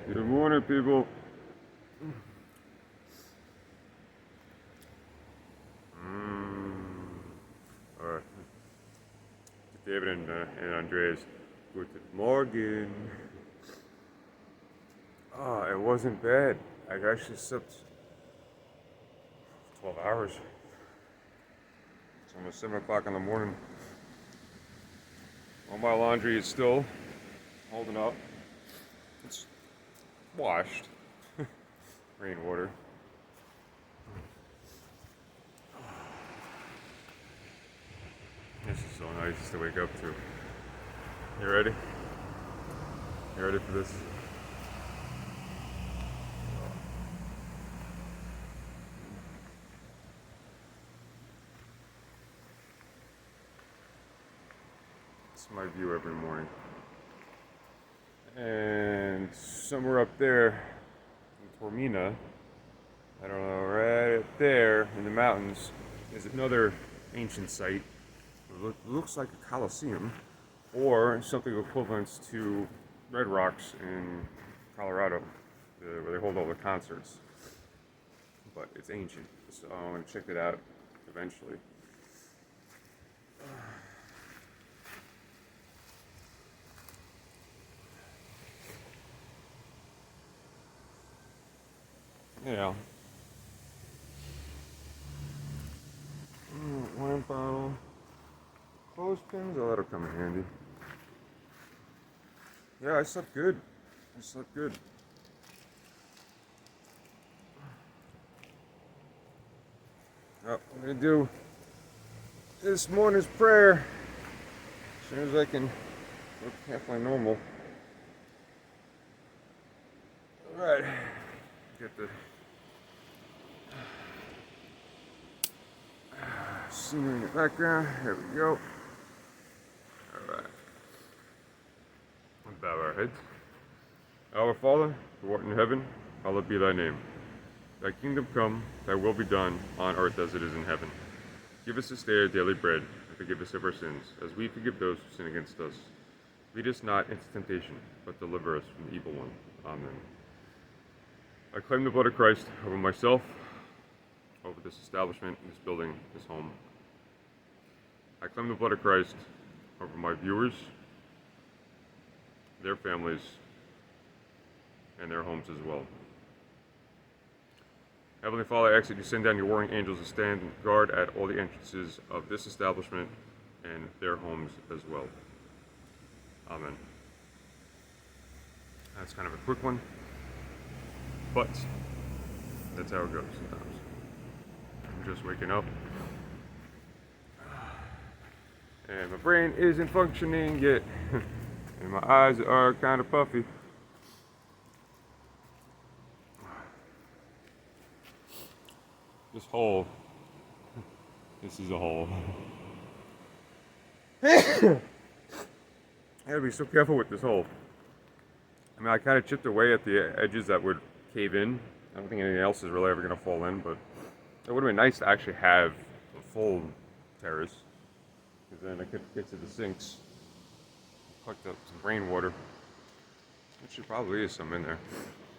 Good morning, people. All right. David and Andreas. Guten Morgen. Oh, it wasn't bad. I actually slept 12 hours. It's almost 7 o'clock in the morning. All my laundry is still holding up. It's washed. Rainwater. This is so nice to wake up to. You ready? You ready for this? It's my view every morning. And somewhere up there in Tormina, I don't know, right up there in the mountains, is another ancient site. It looks like a coliseum, or something equivalent to Red Rocks in Colorado, where they hold all the concerts. But it's ancient, so I want to check it out eventually. Yeah. Wine bottle, clothespins, oh, that'll come in handy. Yeah, I slept good. I slept good. Oh, I'm gonna do this morning's prayer as soon as I can look halfway normal. Alright, get the scenery in the background. There we go. Alright. Bow our heads. Our Father, who art in heaven, hallowed be thy name. Thy kingdom come, thy will be done, on earth as it is in heaven. Give us this day our daily bread, and forgive us of our sins, as we forgive those who sin against us. Lead us not into temptation, but deliver us from the evil one. Amen. I claim the blood of Christ over myself, over this establishment, this building, this home. I claim the blood of Christ over my viewers, their families, and their homes as well. Heavenly Father, I ask that you send down your warring angels to stand guard at all the entrances of this establishment and their homes as well. Amen. That's kind of a quick one, but that's how it goes sometimes. I'm just waking up, and my brain isn't functioning yet, and my eyes are kind of puffy. This hole, this is a hole. I gotta be so careful with this hole. I mean, I kind of chipped away at the edges that would cave in. I don't think anything else is really ever gonna fall in, but it would have been nice to actually have a full terrace, because then I could get to the sinks, collect up some rainwater. Actually, probably is some in there.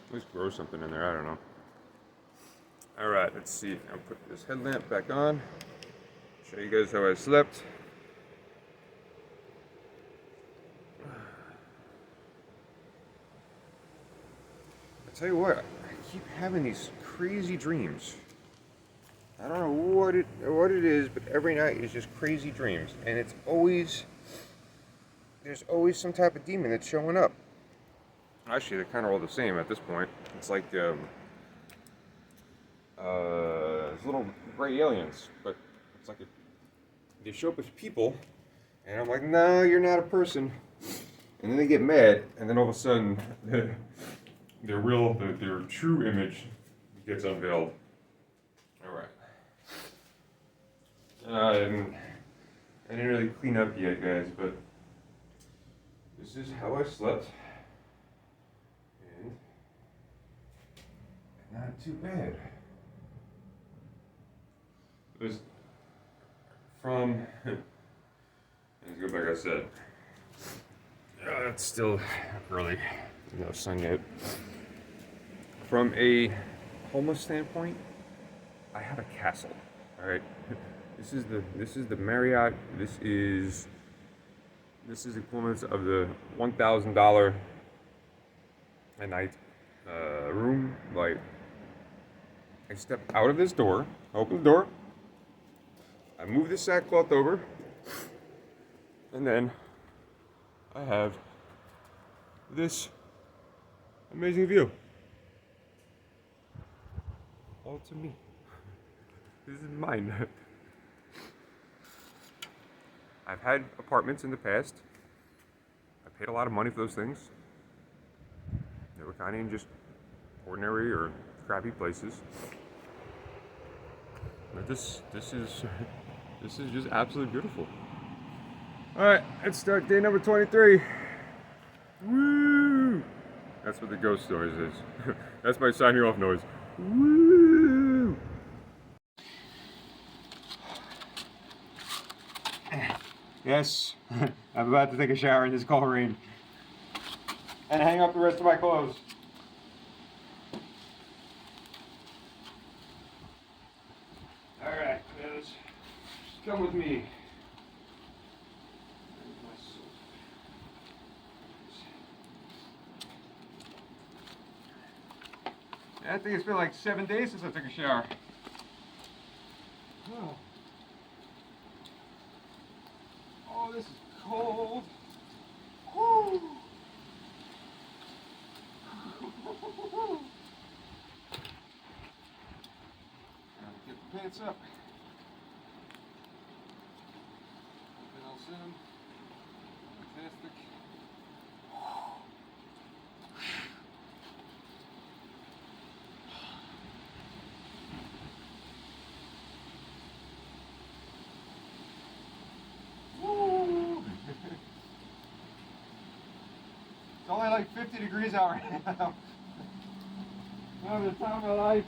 At least grow something in there. I don't know. All right, let's see. I'll put this headlamp back on. Show you guys how I slept. I tell you what, I keep having these crazy dreams. I don't know what it is, but every night is just crazy dreams, and it's always there's always some type of demon that's showing up. Actually, they're kind of all the same at this point. It's like little gray aliens, but it's like they show up as people, and I'm like, no, you're not a person. And then they get mad, and then all of a sudden, their true image gets unveiled. All right. I didn't really clean up yet, guys, but this is how I slept, and not too bad. It was from, let's go back, I said, it's still early, no sun yet. from a homeless standpoint, I have a castle. All right, this is the Marriott. This is equivalent of the $1,000 a night room. Like, I step out of this door, open the door, I move this sackcloth over, and then I have this amazing view. All to me. This is mine. I've had apartments in the past. I paid a lot of money for those things. They were kind of just ordinary or crappy places. But this is this is just absolutely beautiful. All right, let's start day number 23. Woo! That's what the ghost noise is. That's my signing off noise. Woo! Yes, I'm about to take a shower in this cold rain and hang up the rest of my clothes. All right, fellas, come with me. I think it's been like 7 days since I took a shower. Oh, this is cold. Woo. Get the pants up. Then I'll sit them. Fantastic. It's only like 50 degrees out right now. I'm having the time of my life.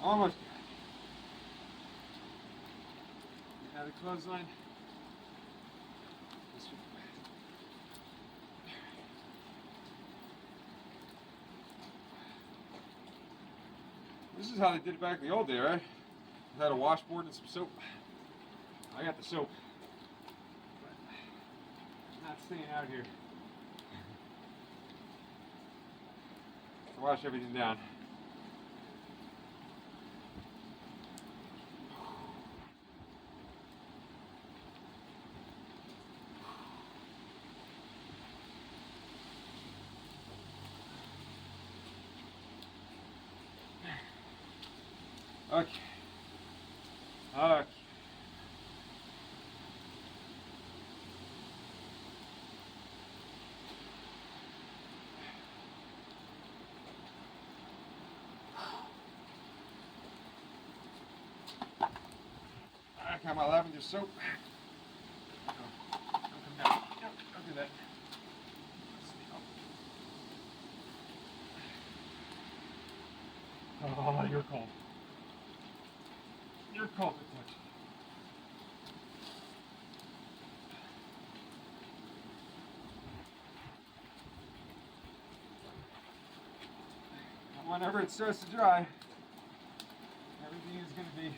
Almost. Now the clothesline. This is how they did it back in the old day, right? They had a washboard and some soap. I got the soap. But I'm not staying out here. To wash everything down. Okay. Okay. I got my lavender soap. Don't come down. No, don't do that. Oh, you're cold. You're cold to touch. Whenever it starts to dry, everything is going to be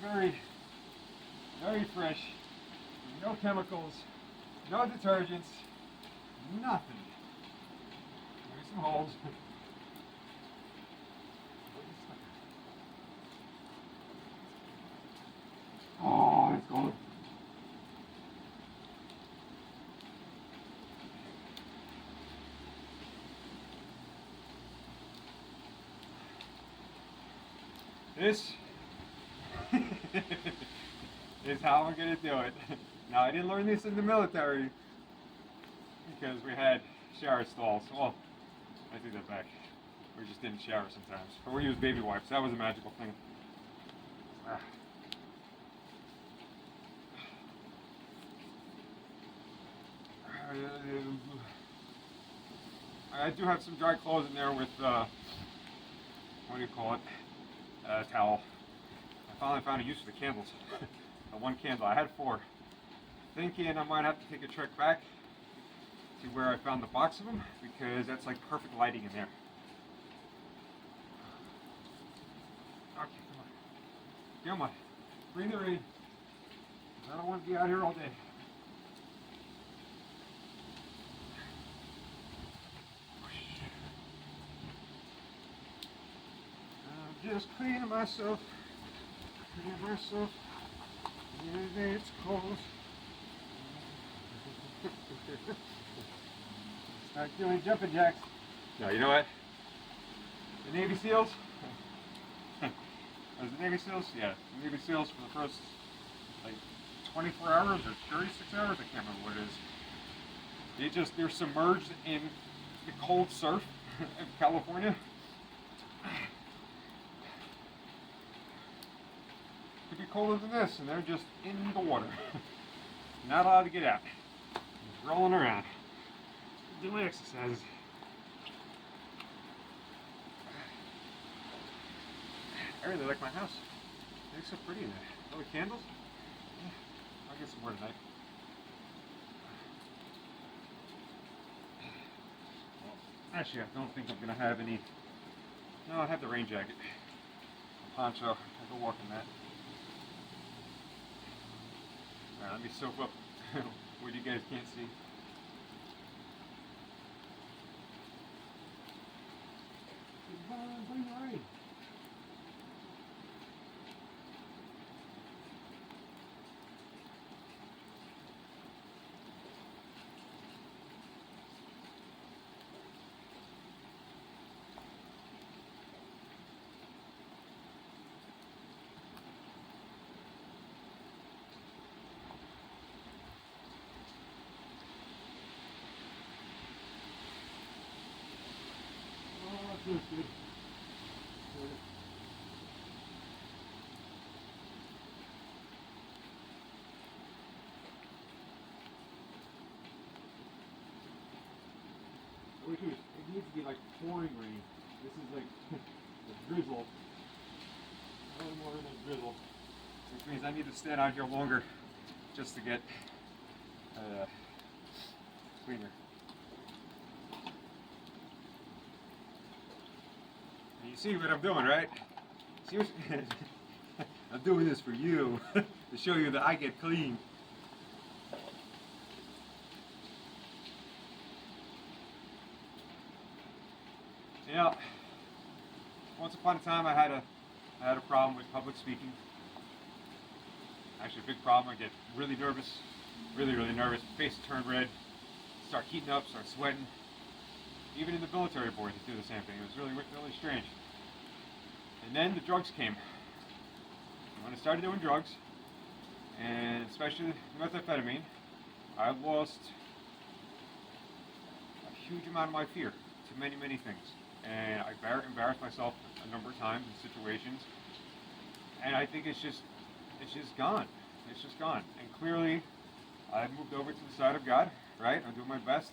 very, very fresh. No chemicals, no detergents, nothing. There's some holes. Oh, it's cold. This is how I'm going to do it. Now, I didn't learn this in the military because we had shower stalls. Well, I take that back. We just didn't shower sometimes. Or we used baby wipes. That was a magical thing. I do have some dry clothes in there with, what do you call it? Towel. finally found a use for the candles. The one candle, I had 4. Thinking I might have to take a trek back to where I found the box of them, because that's like perfect lighting in there. Okay, come on. Bring the rain. I don't want to be out here all day. I'm just cleaning myself. Yeah, it's cold. Start doing jumping jacks. No, you know what? The Navy SEALs. Was the Navy SEALs? Yeah, the Navy SEALs for the first like 24 hours or 36 hours. I can't remember what it is. They're submerged in the cold surf of California. Could be colder than this, and they're just in the water, not allowed to get out. Just rolling around, doing exercises. I really like my house. It looks so pretty in there. Oh, the candles? Yeah, I'll get some more tonight. Well, actually, I don't think I'm gonna have any. No, I have the rain jacket, the poncho. I'll go walk in that. Alright, let me soak up what you guys can't see. Bring the rain. Good. It needs to be like pouring rain. This is like a drizzle. No more than a drizzle. Which means I need to stand out here longer just to get cleaner. And you see what I'm doing, right? See what I'm doing this for you to show you that I get clean. You know, once upon a time I had a problem with public speaking. Actually, a big problem. I get really nervous, really nervous. Face would turn red, start heating up, start sweating. Even in the military board, they do the same thing. It was really strange. And then the drugs came. And when I started doing drugs, and especially methamphetamine, I lost a huge amount of my fear to many things. And I embarrassed myself a number of times in situations. And I think it's just gone. It's just gone. And clearly, I've moved over to the side of God, right? I'm doing my best.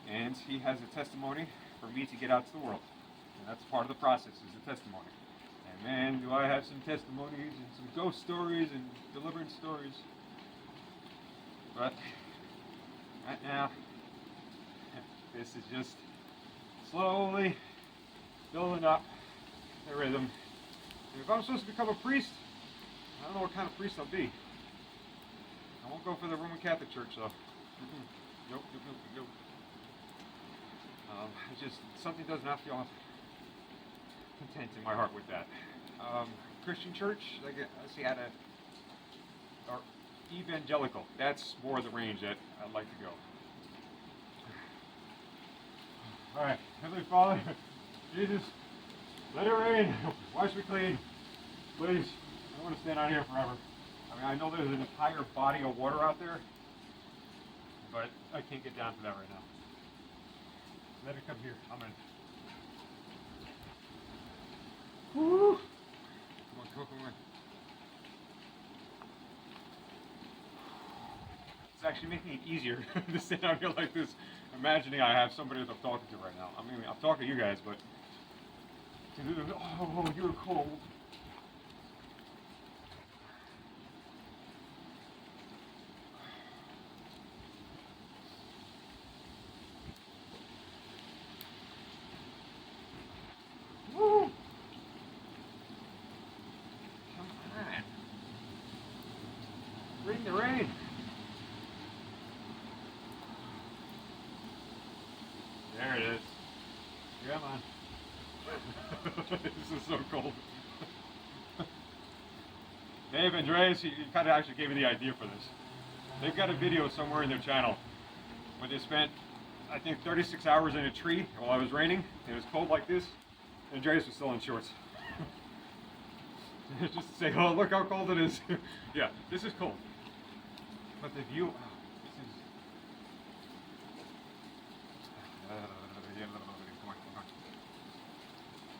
And He has a testimony for me to get out to the world. And that's part of the process, is the testimony. And man, do I have some testimonies and some ghost stories and deliverance stories. But right now, this is just slowly building up the rhythm. And if I'm supposed to become a priest, I don't know what kind of priest I'll be. I won't go for the Roman Catholic Church though. Nope. It's just, something does not feel content in my heart with that. Christian church, like I see, or evangelical. That's more the range that I'd like to go. All right, Heavenly Father, Jesus, let it rain. Wash me clean, please. I don't want to stand out here forever. I mean, I know there's an entire body of water out there, but I can't get down to that right now. Let it come here. I'm in. Woo! Come on. It's actually making it easier to stand out here like this, imagining I have somebody that I'm talking to right now. I mean, I'm talking to you guys, but oh, you're cold. In the rain. There it is. Come on. This is so cold. Dave, Andreas, you kind of actually gave me the idea for this. They've got a video somewhere in their channel where they spent, I think, 36 hours in a tree while it was raining. It was cold like this. And Andreas was still in shorts. Just to say, oh, look how cold it is. Yeah, this is cold. But the view, oh, this is...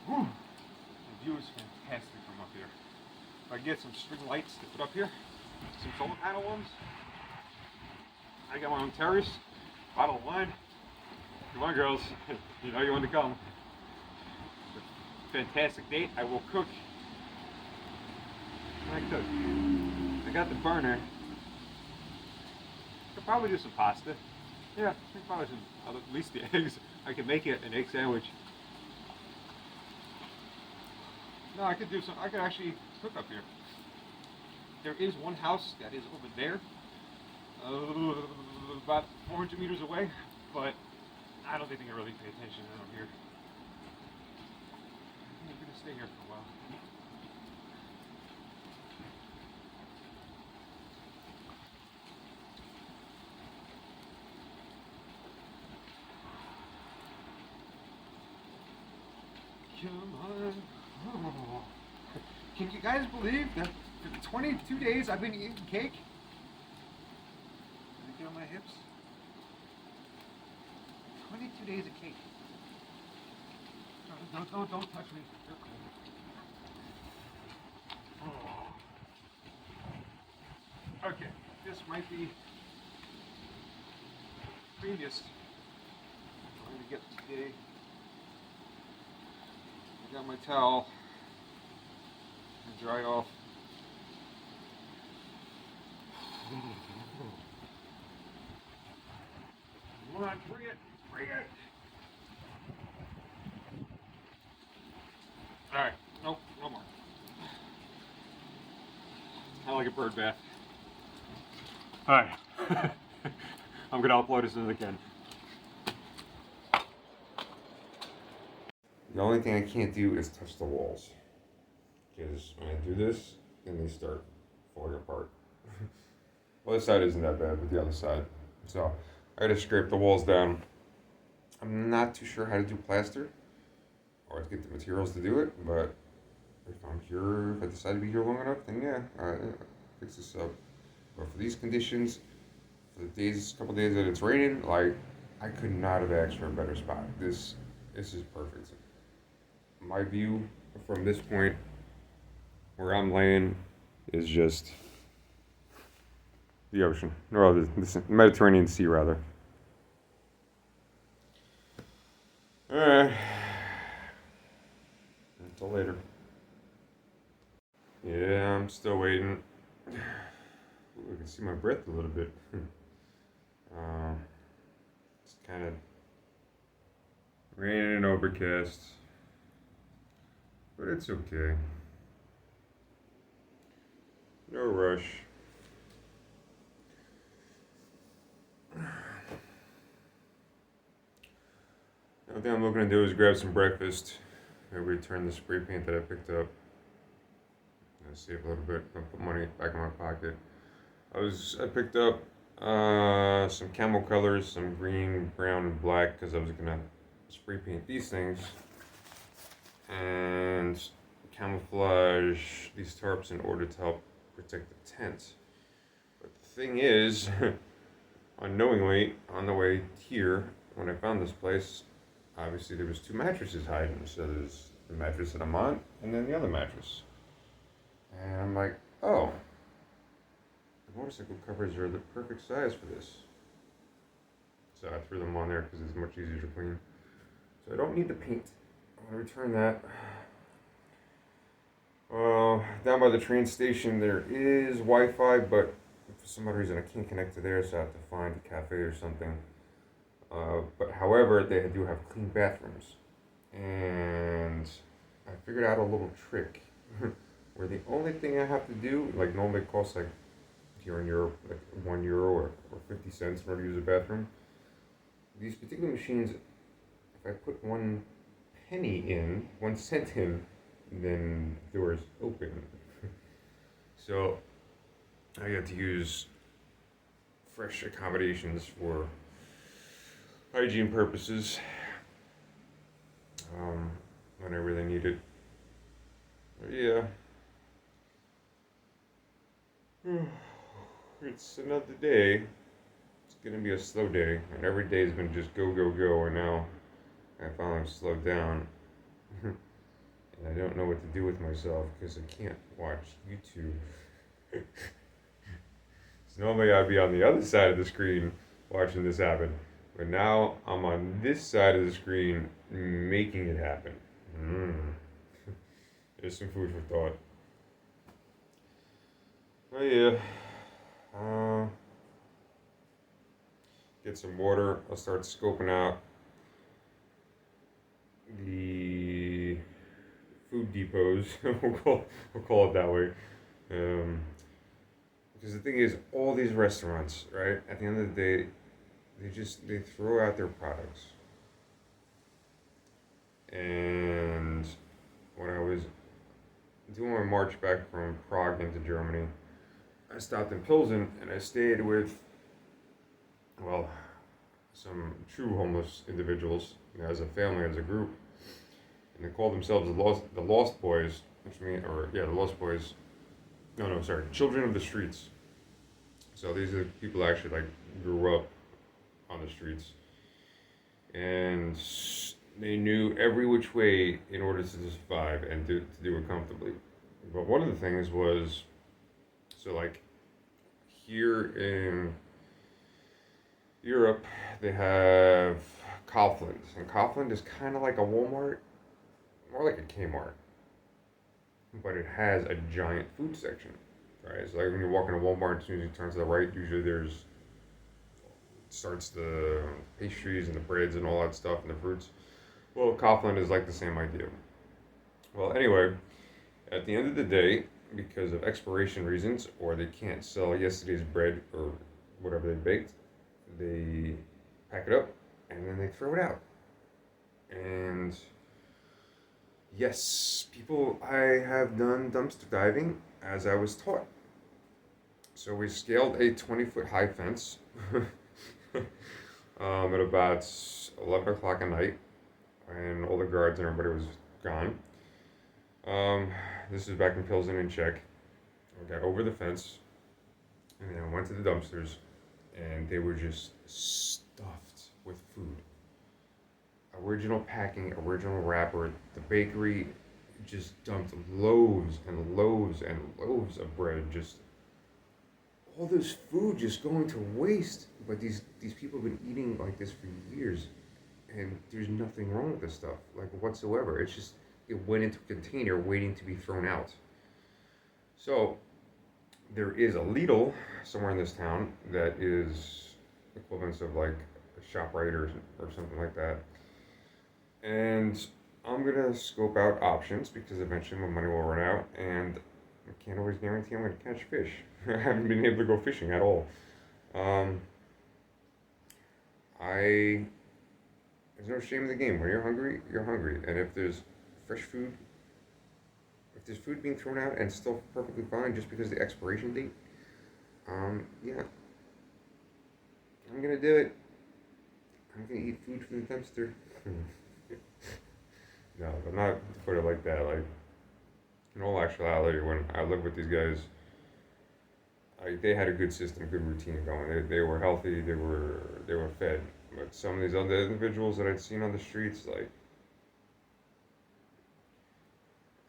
Whew. The view is fantastic from up here. If I can get some string lights to put up here, some solar panel ones. I got my own terrace, bottle of wine. Come on, girls, you know you want to come. Fantastic date. I will cook. I cook. I got the burner. Could probably do some pasta. Yeah, I think probably some, at least the eggs. I could make it an egg sandwich. No, I could do some. I could actually cook up here. There is one house that is over there, about 400 meters away, but I don't think they can really pay attention around here. I think I'm gonna stay here for a while. Come on. Oh. Can you guys believe that for 22 days I've been eating cake? Let me get on my hips. 22 days of cake. Don't touch me. You're cold. Oh. Okay, this might be cleanest I'm going to get today. I got my towel and dry off. Come on, bring it, bring it. All right, nope, no more. I like a bird bath. All right, I'm gonna upload as soon as I can. The only thing I can't do is touch the walls. Because when I do this, then they start falling apart. Well, this side isn't that bad, but the other side. So, I gotta scrape the walls down. I'm not too sure how to do plaster, or to get the materials to do it, but if I'm here, if I decide to be here long enough, then yeah, I'll fix this up. But for these conditions, for the days, couple days that it's raining, like, I could not have asked for a better spot. This is perfect. My view from this point where I'm laying is just the ocean, or the Mediterranean Sea, rather. Alright. Until later. Yeah, I'm still waiting. Ooh, I can see my breath a little bit. It's kind of raining and overcast. But it's okay. No rush. The only thing I'm looking to do is grab some breakfast and return the spray paint that I picked up. I'll save a little bit. I'll put money back in my pocket. I picked up some camel colors, some green, brown, and black, because I was gonna spray paint these things. And camouflage these tarps in order to help protect the tent. But the thing is, unknowingly, on the way here, when I found this place, obviously there was two mattresses hiding. So there's the mattress that I'm on, and then the other mattress. And I'm like, oh, the motorcycle covers are the perfect size for this. So I threw them on there because it's much easier to clean. So I don't need the paint. I'm going to return that. Down by the train station there is Wi-Fi, but for some odd reason I can't connect to there, so I have to find a cafe or something. But however, they do have clean bathrooms. And I figured out a little trick where the only thing I have to do, like normally it costs like here in Europe, like €1 or 50 cents in order to use a bathroom. These particular machines, if I put 1 penny in, 1 cent in, then the doors open. So I got to use fresh accommodations for hygiene purposes when I really need it. But yeah, it's another day. It's gonna be a slow day, and every day's been just go, go, go, and now I finally slowed down. And I don't know what to do with myself because I can't watch YouTube. So normally I'd be on the other side of the screen watching this happen, but now I'm on this side of the screen making it happen. Mm. There's some food for thought. Oh yeah. Get some water. I'll start scoping out the food depots. we'll call it that way. Because the thing is, all these restaurants, right? At the end of the day, they throw out their products. And when I was doing my march back from Prague into Germany, I stopped in Pilsen and I stayed with, well, some true homeless individuals, as a family, as a group, and they called themselves the Lost Boys, which mean, or yeah, the Lost Boys. No, sorry, Children of the Streets. So these are the people that actually like grew up on the streets, and they knew every which way in order to survive and to do it comfortably. But one of the things was, so like here in Europe, they have Kaufland, and Kaufland is kind of like a Walmart, more like a Kmart, but it has a giant food section, right? So like when you walk into Walmart, as soon as you turn to the right, usually starts the pastries and the breads and all that stuff and the fruits. Well, Kaufland is like the same idea. Well, anyway, at the end of the day, because of expiration reasons, or they can't sell yesterday's bread or whatever they baked, they pack it up and then they throw it out. And yes, I have done dumpster diving as I was taught. So we scaled a 20-foot high fence at about 11 o'clock at night, and all the guards and everybody was gone. This is back in Pilsen and Czech. I got over the fence, and then I went to the dumpsters, and they were just stuffed with food. Original packing, original wrapper. The bakery just dumped loaves and loaves and loaves of bread. Just all this food just going to waste. But these people have been eating like this for years, and there's nothing wrong with this stuff, like whatsoever. It's just it went into a container waiting to be thrown out. So there is a Lidl somewhere in this town that is equivalent of like a ShopRite or something like that. And I'm gonna scope out options because eventually my money will run out, and I can't always guarantee I'm gonna catch fish. I haven't been able to go fishing at all. There's no shame in the game. When you're hungry, you're hungry, and if there's fresh food, if there's food being thrown out and still perfectly fine just because of the expiration date, yeah, I'm gonna do it. I'm gonna eat food from the dumpster. No, but not to put it like that. Like, in all actuality, when I lived with these guys, they had a good system, good routine going. They were healthy. They were fed. But some of these other individuals that I'd seen on the streets, like,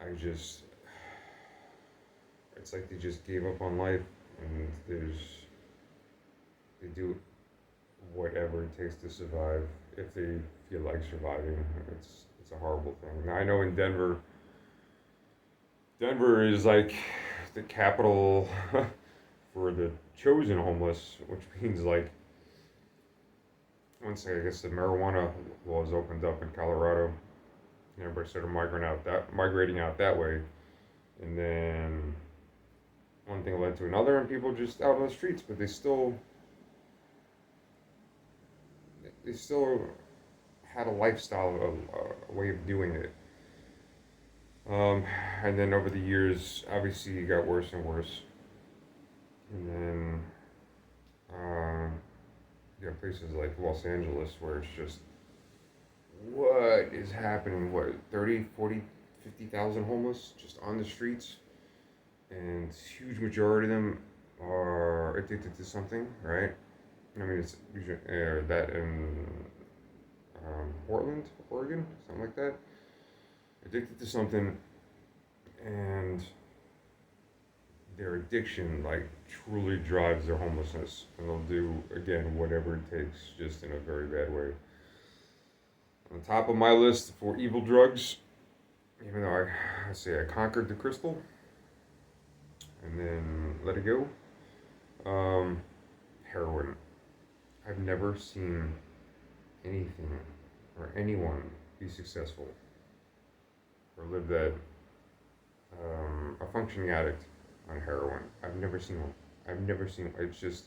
it's like they just gave up on life, and they do whatever it takes to survive if they feel like surviving. It's a horrible thing. Now I know in Denver is like the capital for the chosen homeless, which means like once I guess the marijuana laws opened up in Colorado, everybody started migrating out that way, and then one thing led to another, and people just out on the streets, but they still had a lifestyle, a way of doing it. Um, and then over the years, obviously, it got worse and worse. And then um, you have places like Los Angeles where it's just, what is happening? What, 30, 40, 50,000 homeless just on the streets? And huge majority of them are addicted to something, right? I mean, it's usually that in Portland, Oregon, something like that. Addicted to something, and their addiction like truly drives their homelessness, and they'll do again whatever it takes, just in a very bad way. On top of my list for evil drugs, even though I say I conquered the crystal and then let it go, um, heroin. I've never seen anything or anyone be successful or live that a functioning addict on heroin. I've never seen one. I've never seen one. It's just,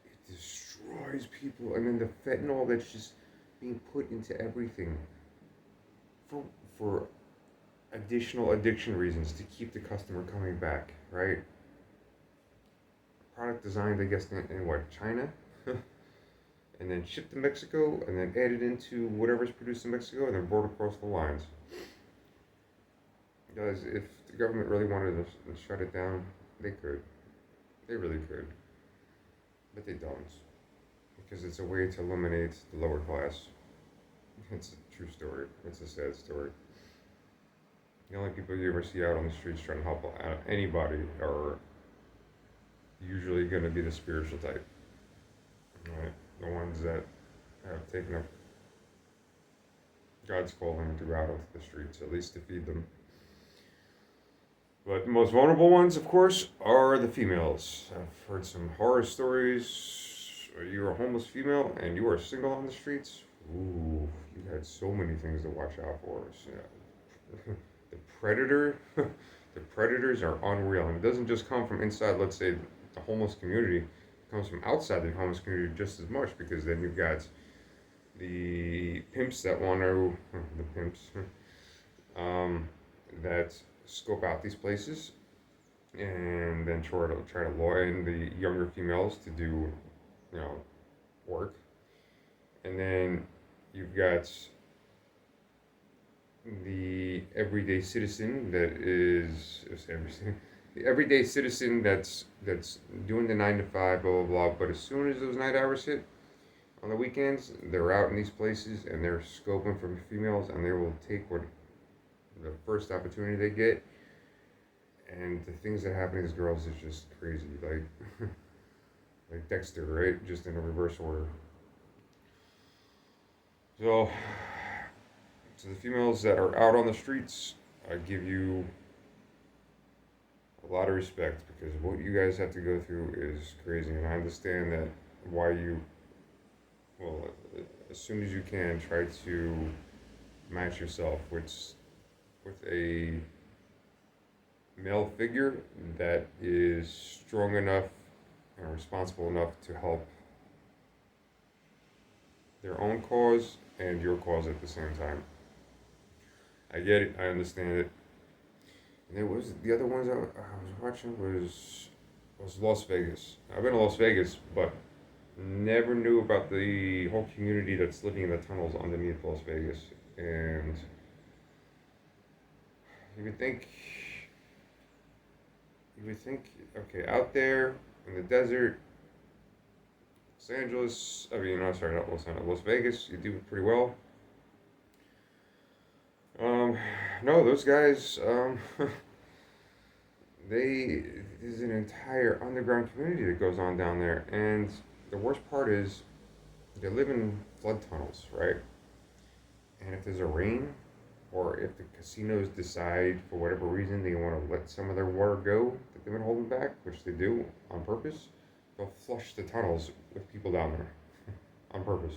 it destroys people, and then the fentanyl that's just being put into everything for for additional addiction reasons to keep the customer coming back, right? Product designed, I guess, in what, China, and then shipped to Mexico, and then added into whatever's produced in Mexico, and then brought across the lines. Guys, if the government really wanted to shut it down, they could. They really could. But they don't. Because it's a way to eliminate the lower class. It's a true story. It's a sad story. The only people you ever see out on the streets trying to help out anybody are usually going to be the spiritual type. Right? The ones that have taken up God's calling to go out onto the streets, at least to feed them. But the most vulnerable ones, of course, are the females. I've heard some horror stories. You're a homeless female and you are single on the streets. Ooh, you had so many things to watch out for. So, yeah. The predator, the predators are unreal, and it doesn't just come from inside. Let's say the homeless community. It comes from outside the homeless community just as much, because then you've got the pimps that want to the pimps that scope out these places and then try to lure in the younger females to do, you know, work. And then you've got the everyday citizen that is everything. The everyday citizen that's doing the 9 to 5, blah blah blah. But as soon as those night hours hit on the weekends, they're out in these places and they're scoping for females, and they will take what the first opportunity they get. And the things that happen to these girls is just crazy, like like Dexter, right? Just in a reverse order. So, to the females that are out on the streets, I give you a lot of respect, because what you guys have to go through is crazy, and I understand that why you, well, as soon as you can, try to match yourself with a male figure that is strong enough and responsible enough to help their own cause and your cause at the same time. I get it. I understand it. And there was the other ones I was watching was Las Vegas. I've been to Las Vegas, but never knew about the whole community that's living in the tunnels underneath Las Vegas. And you would think okay, out there in the desert, Los Angeles, I mean, no, sorry, not Los Angeles, Las Vegas, you do pretty well. Um, no, those guys, there's an entire underground community that goes on down there, and the worst part is they live in flood tunnels, right? And if there's a rain, or if the casinos decide for whatever reason they want to let some of their water go that they've been holding back, which they do on purpose, they'll flush the tunnels with people down there on purpose.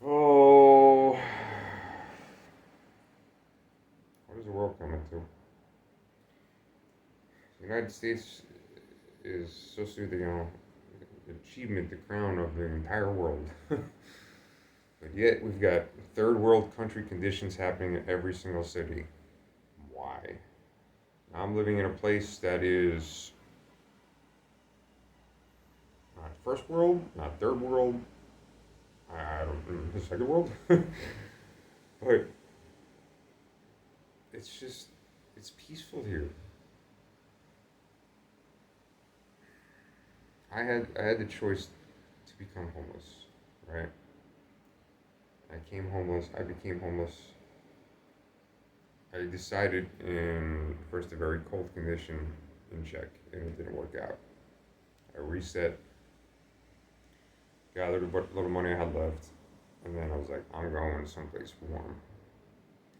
Oh, what is the world coming to? The United States is supposed to be the achievement, the crown of the entire world. But yet we've got third world country conditions happening in every single city. Why? I'm living in a place that is not first world, not third world, I don't know, second world. But it's peaceful here. I had the choice to become homeless, right? I came homeless. I became homeless. I decided in first a very cold condition in Czech, and it didn't work out. I reset, gathered what little money I had left, and then I was like, I'm going someplace warm.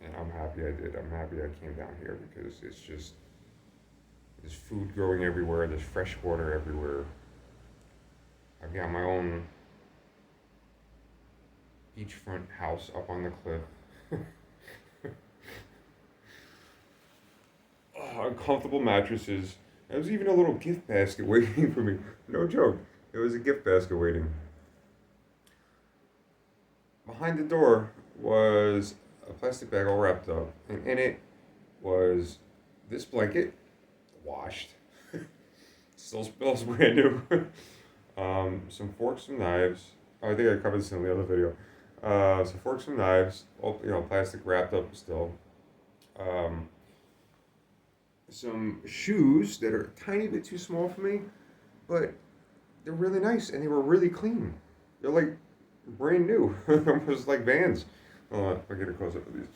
And I'm happy I did. I'm happy I came down here because it's just there's food growing everywhere. There's fresh water everywhere. I've got my own beachfront house up on the cliff. Uncomfortable mattresses. There was even a little gift basket waiting for me. No joke. There was a gift basket waiting. Behind the door was a plastic bag all wrapped up, and in it was this blanket, washed, still smells brand new. Some forks, some knives. Oh, I think I covered this in the other video. Some forks, some knives, all, plastic wrapped up still. Some shoes that are a tiny bit too small for me, but they're really nice and they were really clean. They're like brand new, almost like Vans. Hold on, I'll get a close up of these.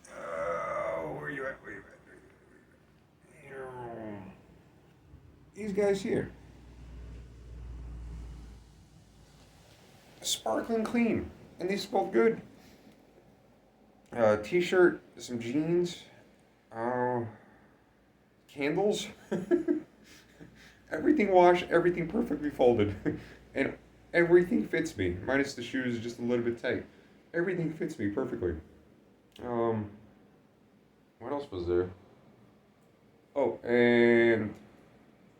Where you at? Where you at? These guys here. Sparkling clean, and they smell good. T-shirt, some jeans, candles, everything washed, everything perfectly folded, and everything fits me, minus the shoes just a little bit tight. Everything fits me perfectly. What else was there? Oh, and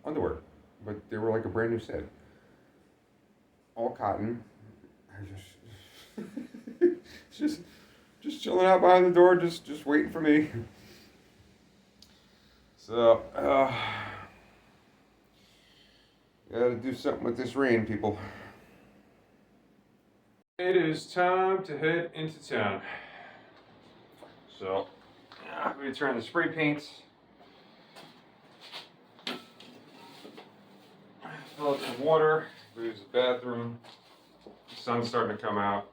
underwear, but they were like a brand new set. All cotton. I just chilling out behind the door, just waiting for me. So, gotta do something with this rain, people. It is time to head into town. So, I'm gonna turn the spray paint. Fill up some water. Use the bathroom. The sun's starting to come out.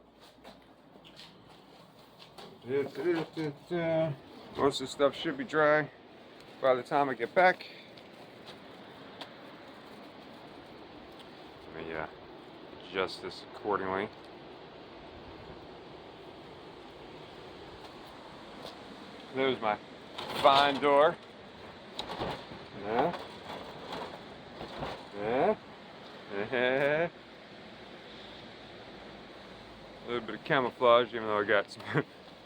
Most of the stuff should be dry by the time I get back. Let me adjust this accordingly. There's my fine door. Yeah. Yeah. Yeah. A little bit of camouflage, even though I got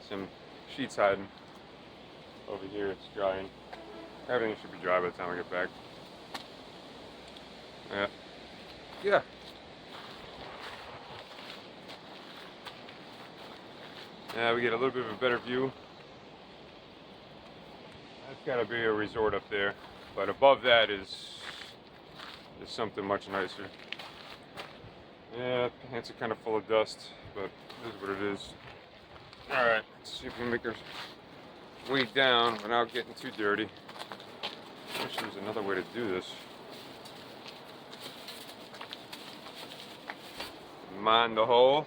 some sheets hiding. Over here it's drying. Everything should be dry by the time I get back. Yeah. Yeah, we get a little bit of a better view. That's gotta be a resort up there. But above that is something much nicer. Yeah, pants are kind of full of dust, but it is what it is. Alright, let's see if we can make our way down without getting too dirty. I wish there was another way to do this. Mind the hole.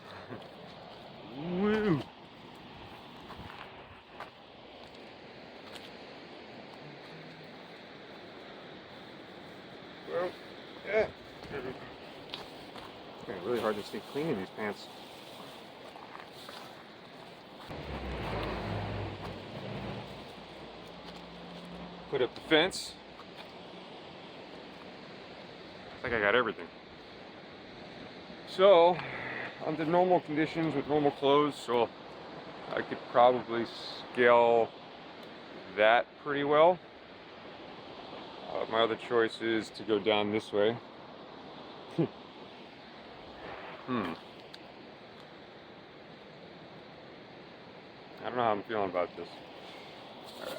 Woo! Well, yeah. It's really hard to stay clean in these pants. Put up the fence. I think I got everything. So, under normal conditions with normal clothes, so I could probably scale that pretty well. My other choice is to go down this way. I don't know how I'm feeling about this. Alright.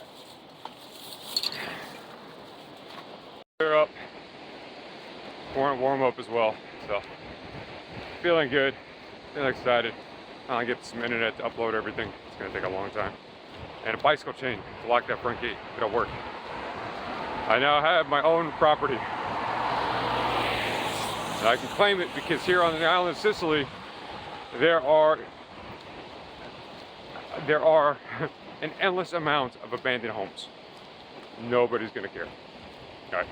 Clear up. Warm up as well. So, feeling good. Feeling excited. Finally get some internet to upload everything. It's going to take a long time. And a bicycle chain to lock that front gate. It'll work. I now have my own property. And I can claim it because here on the island of Sicily, there are an endless amount of abandoned homes. Nobody's gonna care. Alright.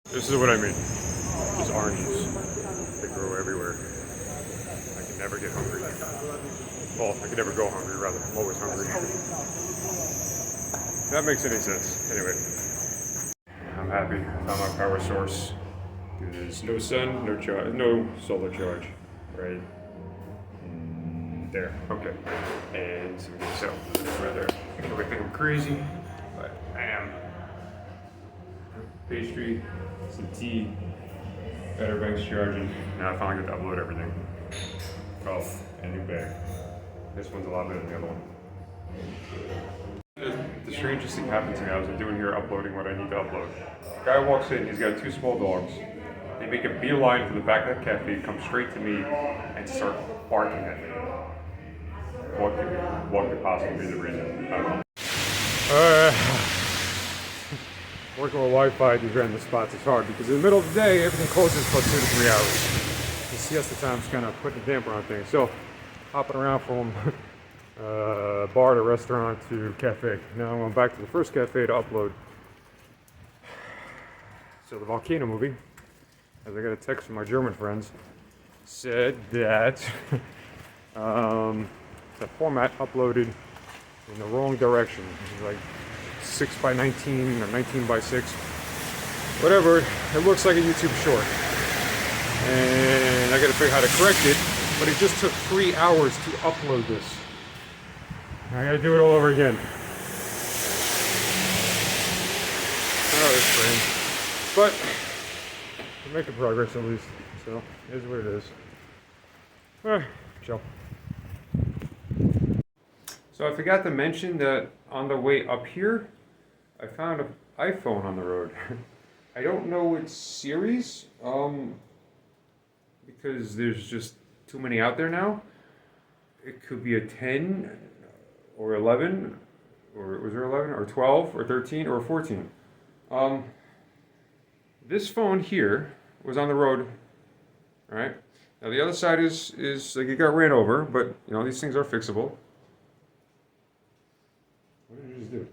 This is what I mean. Just oranges. They grow everywhere. I can never get hungry. Well, I can never go hungry, rather. I'm always hungry. If that makes any sense. Anyway. I'm happy. I found my power source. There's no sun, no solar charge. Right? There, okay. And some good stuff right there. People might think I'm crazy, but I am. Pastry, some tea, Better Banks charging. Now I finally get to upload everything. Oh, and new bag. This one's a lot better than the other one. The strangest thing happened to me. I was doing here uploading what I need to upload. Guy walks in, he's got 2 small dogs. They make a beeline for the back of that cafe, come straight to me, and start barking at me. What could possibly be the reason? I don't know. Working with Wi-Fi at these random spots is hard because in the middle of the day, everything closes for 2 to 3 hours. The siesta time's kind of putting a damper on things. So, hopping around from bar to restaurant to cafe. Now I'm going back to the first cafe to upload. So the Volcano movie, as I got a text from my German friends, said that the format uploaded in the wrong direction. It was like 6x19 or 19x6, whatever. It looks like a YouTube short, and I got to figure out how to correct it. But it just took 3 hours to upload this. I got to do it all over again. Oh, it's strange, but we're making progress at least. So it is what it is. Chill. So I forgot to mention that on the way up here, I found an iPhone on the road. I don't know which series, because there's just too many out there now. It could be a 10 or 11, or was there 11 or 12 or 13 or 14. This phone here was on the road, all right? Now the other side is like it got ran over, but you know, these things are fixable. What did you just do?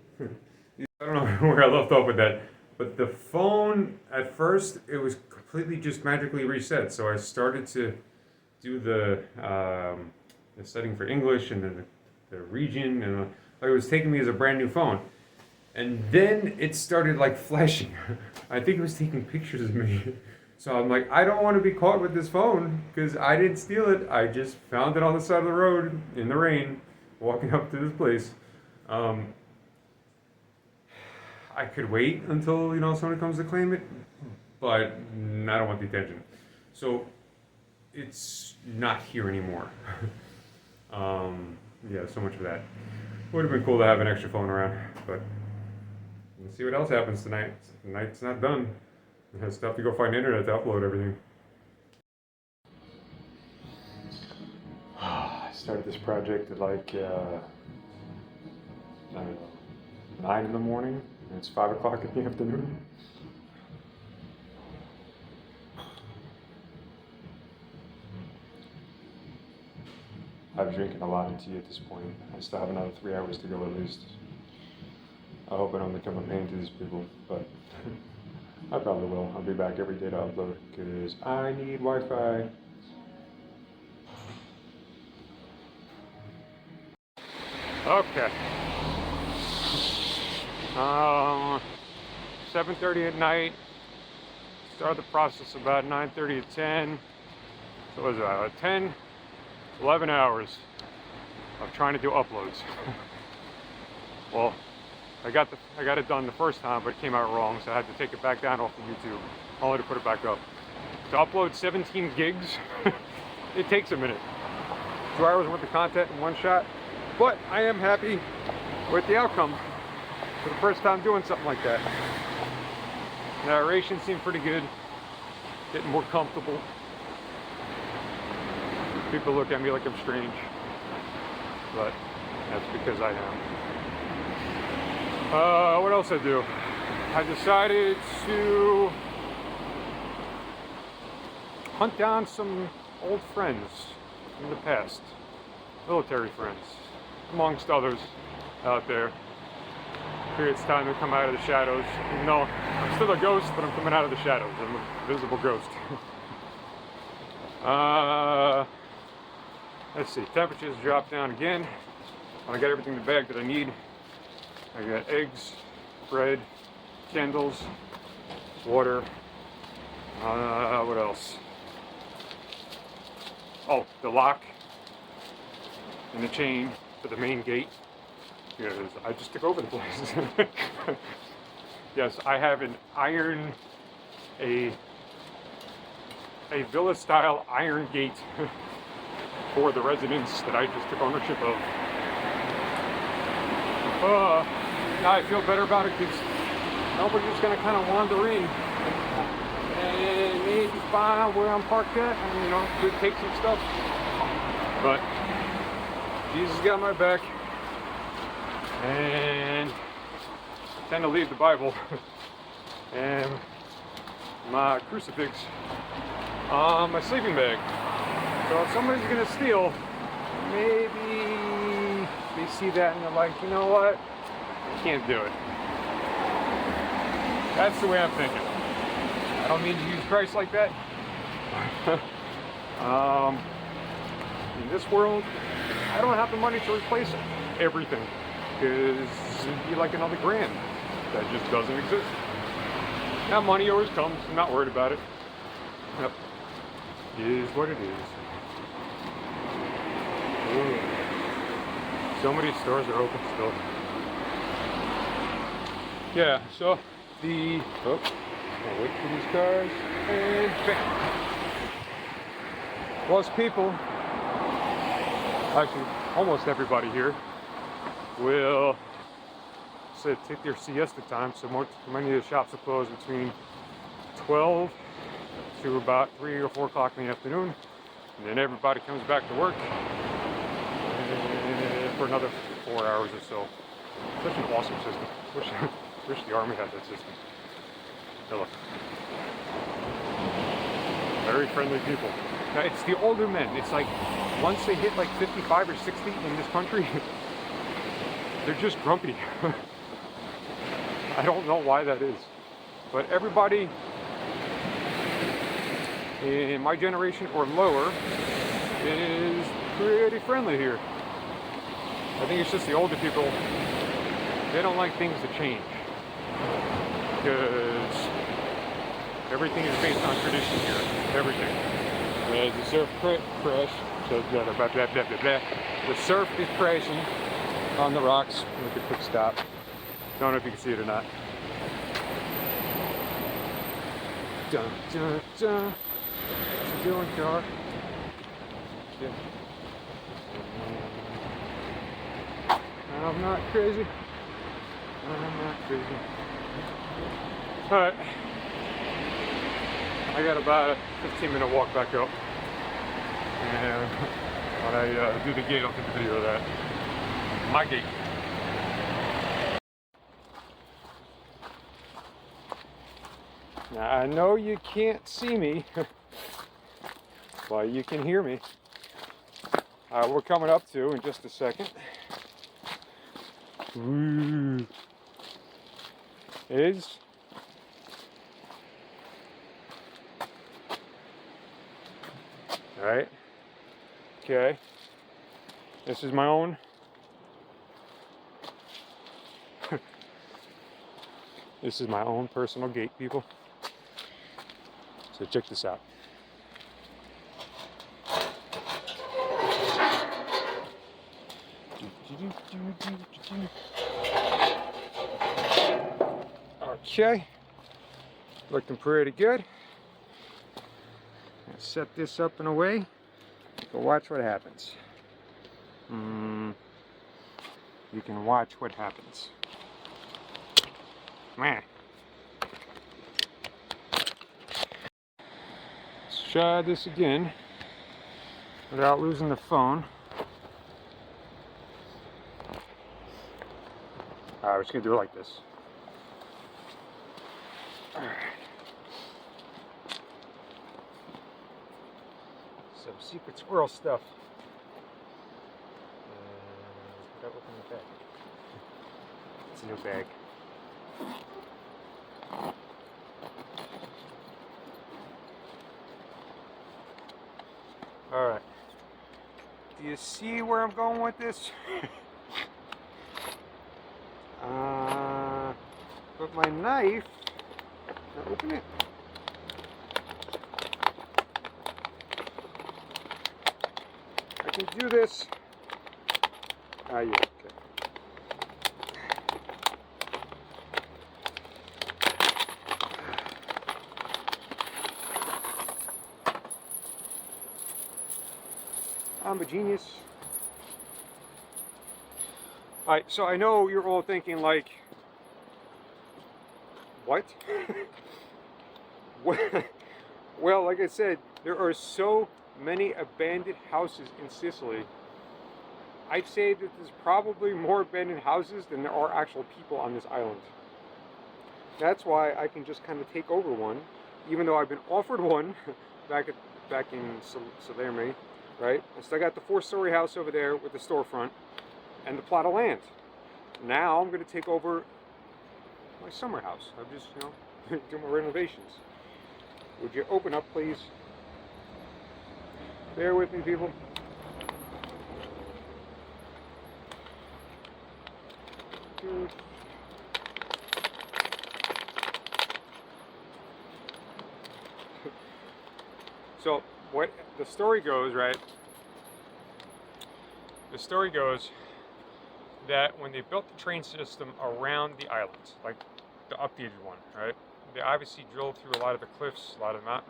I don't know where I left off with that, but the phone, at first, it was completely just magically reset. So I started to do the setting for English and then the region, and like it was taking me as a brand new phone. And then it started like flashing. I think it was taking pictures of me. So I'm like, I don't want to be caught with this phone because I didn't steal it. I just found it on the side of the road in the rain, walking up to this place. I could wait until, you know, someone comes to claim it, but I don't want the attention. So it's not here anymore. Yeah, so much for that. Would have been cool to have an extra phone around, but let's see what else happens tonight. Tonight's not done. I have stuff to go find internet to upload everything. I started this project at like, I don't know, 9 in the morning, and it's 5 o'clock in the afternoon. I'm drinking a lot of tea at this point. I still have another 3 hours to go at least. I hope I don't become a pain to these people, but I probably will. I'll be back every day to upload because I need Wi-Fi. Okay. 7:30 at night. Started the process about 9:30 to 10. So what was that? 10, 11 hours of trying to do uploads. Well, I got it done the first time, but it came out wrong, so I had to take it back down off of YouTube, only to put it back up. To upload 17 gigs, it takes a minute. 2 hours worth of content in one shot, but I am happy with the outcome for the first time doing something like that. Narration seemed pretty good, getting more comfortable. People look at me like I'm strange, but that's because I am. What else I do? I decided to hunt down some old friends from the past, military friends, amongst others out there. It's time to come out of the shadows. Even though I'm still a ghost, but I'm coming out of the shadows. I'm a visible ghost. Let's see, temperatures dropped down again. I got everything in the bag that I need. I got eggs, bread, candles, water. What else? Oh, the lock and the chain for the main gate. Because I just took over the place. Yes, I have a villa-style iron gate for the residence that I just took ownership of. Now I feel better about it because nobody's just gonna kind of wander in and maybe find where I'm parked at, and could take some stuff. But Jesus got my back. And I tend to leave the Bible and my crucifix on my sleeping bag. So if somebody's gonna steal, maybe they see that and they're like, you know what? I can't do it. That's the way I'm thinking. I don't mean to use Christ like that. In this world, I don't have the money to replace everything. Because it'd be like another grand that just doesn't exist. Now money always comes, I'm not worried about it. Yep. It is what it is. Ooh. So many stores are open still. Yeah, so I'll wait for these cars, and bam. Most people, actually almost everybody here, will take their siesta time, so many of the shops will close between 12 to about 3 or 4 o'clock in the afternoon, and then everybody comes back to work for another 4 hours or so. Such an awesome system. Wish the Army had that system. Hey, look. Very friendly people. Now, it's the older men. It's like once they hit like 55 or 60 in this country, they're just grumpy. I don't know why that is. But everybody in my generation or lower is pretty friendly here. I think it's just the older people, they don't like things to change. Because everything is based on tradition here. Everything. The surf crash. So the surf is crashing on the rocks. Make a quick stop. Don't know if you can see it or not. Dun dun dun. What you doing, car? Yeah. I'm not crazy. I'm not crazy. Alright. I got about a 15-minute walk back up. And when I do the gate, I'll take a video of that. My gate. Now I know you can't see me, but you can hear me. We're coming up to in just a second. Ooh. Is all right. Okay. This is my own. This is my own personal gate, people. So check this out. Okay, looking pretty good. Set this up in a way, but watch what happens. You can watch what happens. Man. Let's try this again without losing the phone. Alright, we're just gonna do it like this. Alright. Some secret squirrel stuff. Gotta open the bag. It's a new bag. Alright. Do you see where I'm going with this? But my knife, open it. I can do this. Ah, yeah, okay. I'm a genius. Alright, so I know you're all thinking like, what? Well, like I said, there are so many abandoned houses in Sicily. I'd say that there's probably more abandoned houses than there are actual people on this island. That's why I can just kind of take over one, even though I've been offered one back in Salerno, right? I still got the 4-story house over there with the storefront and the plot of land. Now I'm going to take over my summer house. I'm just, do my renovations. Would you open up, please? Bear with me, people. So, what the story goes, right? The story goes that when they built the train system around the island, like the updated one, right? They obviously drilled through a lot of the cliffs, a lot of the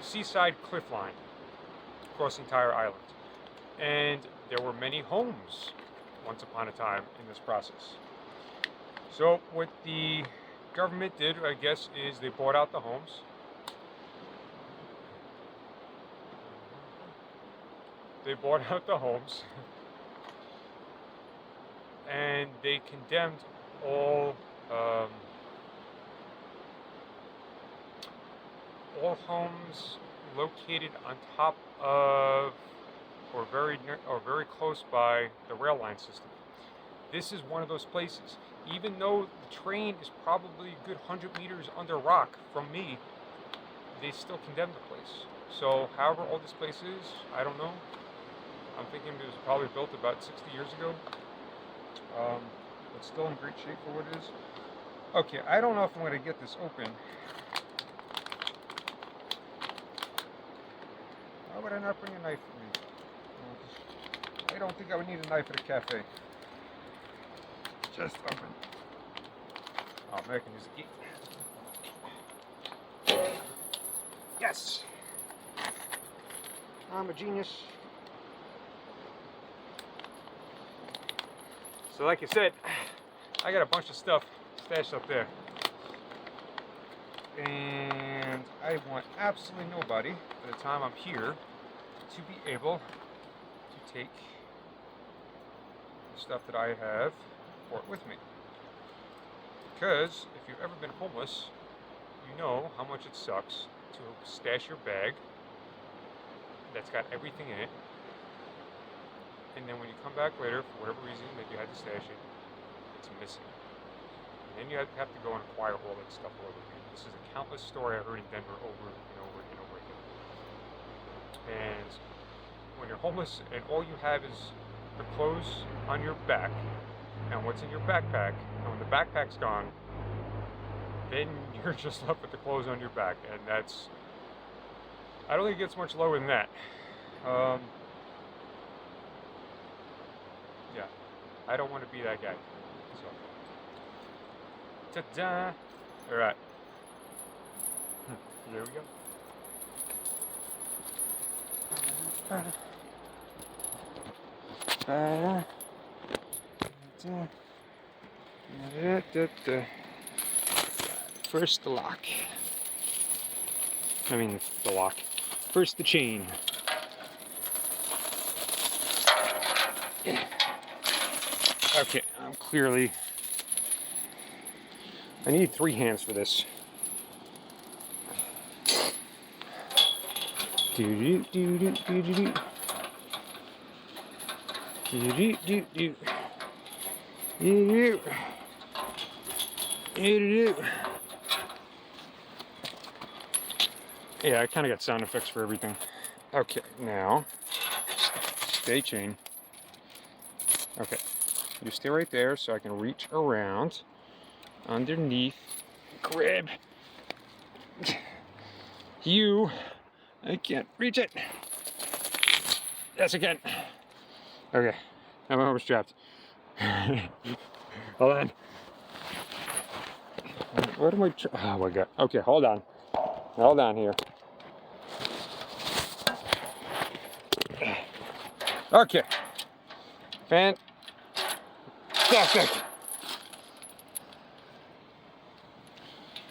seaside cliff line across the entire island, and there were many homes once upon a time in this process. So what the government did, I guess, is they bought out the homes. They bought out the homes and they condemned all homes located on top of or very close by the rail line system. This is one of those places. Even though the train is probably a good 100 meters under rock from me, they still condemned the place. So however old this place is, I don't know. I'm thinking it was probably built about 60 years ago. But still in great shape for what it is. Okay, I don't know if I'm going to get this open. Why would I not bring a knife with me? I don't think I would need a knife at a cafe. Just open. Oh, man, I can use a key. Yes! I'm a genius. So like I said, I got a bunch of stuff stashed up there. And I want absolutely nobody, by the time I'm here, to be able to take the stuff that I have with me. Because if you've ever been homeless, you know how much it sucks to stash your bag that's got everything in it, and then when you come back later, for whatever reason that you had to stash it, it's missing. And then you have to go and acquire all that stuff all over again. This is a countless story I heard in Denver over and over and over again. And when you're homeless and all you have is the clothes on your back and what's in your backpack, and when the backpack's gone, then you're just left with the clothes on your back, and that's, I don't think it gets much lower than that. Yeah. I don't want to be that guy. So, ta-da! All right. There we go. First the lock. I mean the lock. First the chain. Okay, I'm clearly... I need 3 hands for this. Do-do-do-do-do-do-do. Do-do-do-do. Do-do. Do-do. Yeah, I kind of got sound effects for everything. Okay, now, stay chain. Okay, you stay right there so I can reach around underneath. Grab you. I can't reach it. Yes, I can. Okay, I'm almost trapped. Hold on. What am I? Oh my god. Okay, hold on. Hold on here. Okay. Fantastic.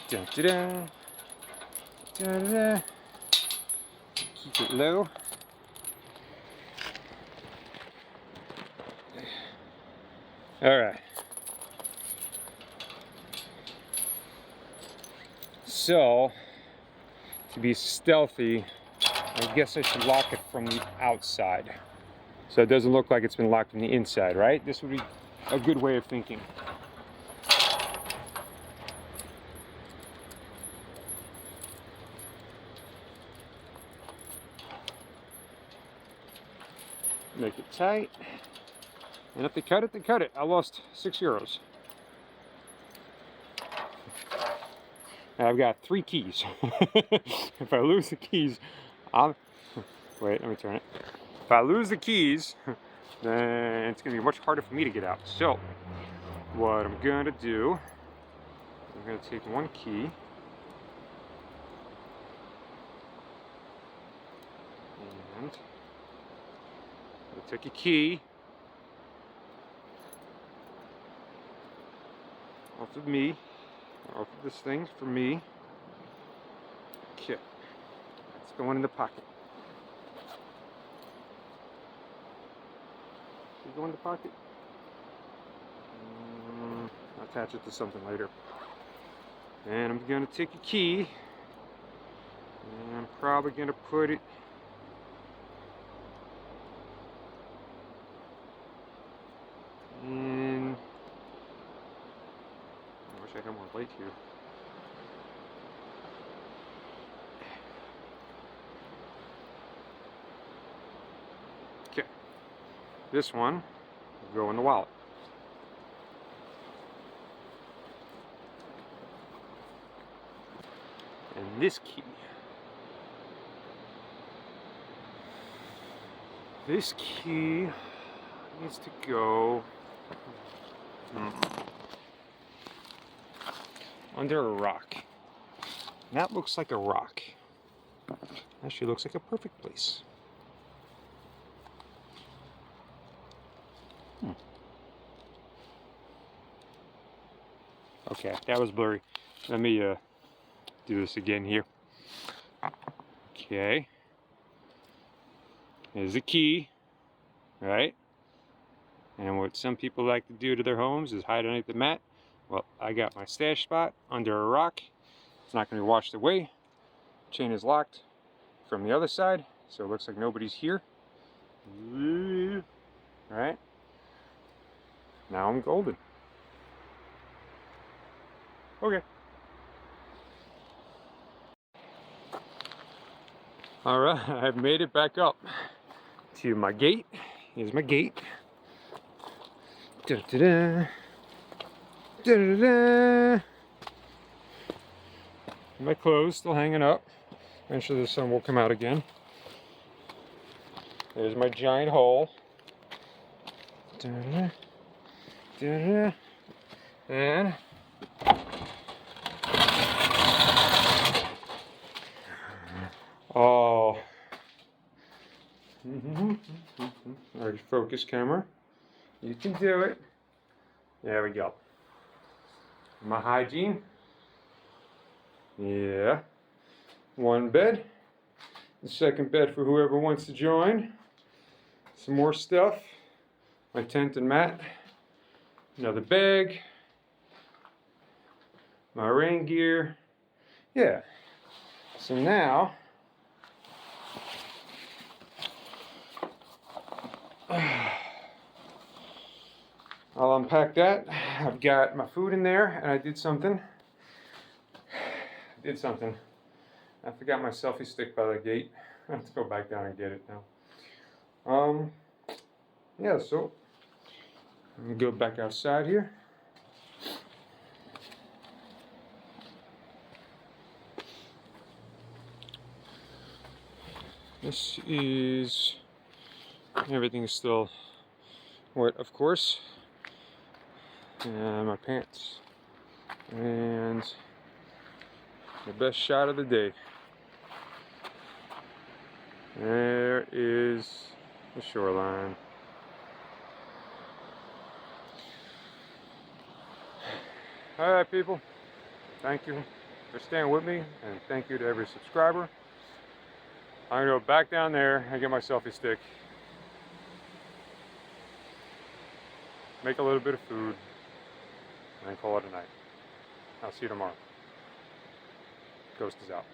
Dun, dun, dun. Dun, dun. Keep it low. All right. So, to be stealthy, I guess I should lock it from the outside. So it doesn't look like it's been locked from the inside, right? This would be a good way of thinking. Make it tight. And if they cut it, they cut it. I lost €6. I've got 3 keys. If I lose the keys, I'll... Wait, let me turn it. If I lose the keys, then it's going to be much harder for me to get out. So, what I'm going to do, I'm going to take 1 key. And I'll take a key off of me. Off of this thing for me. Okay, it's going in the pocket. Should it go in the pocket? I'll attach it to something later. And I'm going to take a key, and I'm probably going to put it in... I wish I had more light here. Okay, this one will go in the wallet. And this key needs to go under a rock. And that looks like a rock. Actually looks like a perfect place. Okay, that was blurry. Let me do this again here. Okay. There's the key, right? And what some people like to do to their homes is hide underneath the mat. Well, I got my stash spot under a rock. It's not going to be washed away. Chain is locked from the other side, so it looks like nobody's here. Alright. Now I'm golden. Okay. Alright, I've made it back up to my gate. Here's my gate. Da-da-da. Da-da-da. My clothes still hanging up. Eventually the sun will come out again. There's my giant hole. Da-da-da. Da-da-da. And oh, alright, focus camera. You can do it. There we go. My hygiene. Yeah. One bed. The second bed for whoever wants to join. Some more stuff. My tent and mat. Another bag. My rain gear. Yeah. So now I'll unpack that. I've got my food in there, and I did something. I forgot my selfie stick by the gate. I have to go back down and get it now. Yeah, so I'm gonna go back outside here. This is, everything is still wet, of course. And my pants. And the best shot of the day. There is the shoreline. Alright, people. Thank you for staying with me, and thank you to every subscriber. I'm gonna go back down there and get my selfie stick. Make a little bit of food, and then call it a night. I'll see you tomorrow. Ghost is out.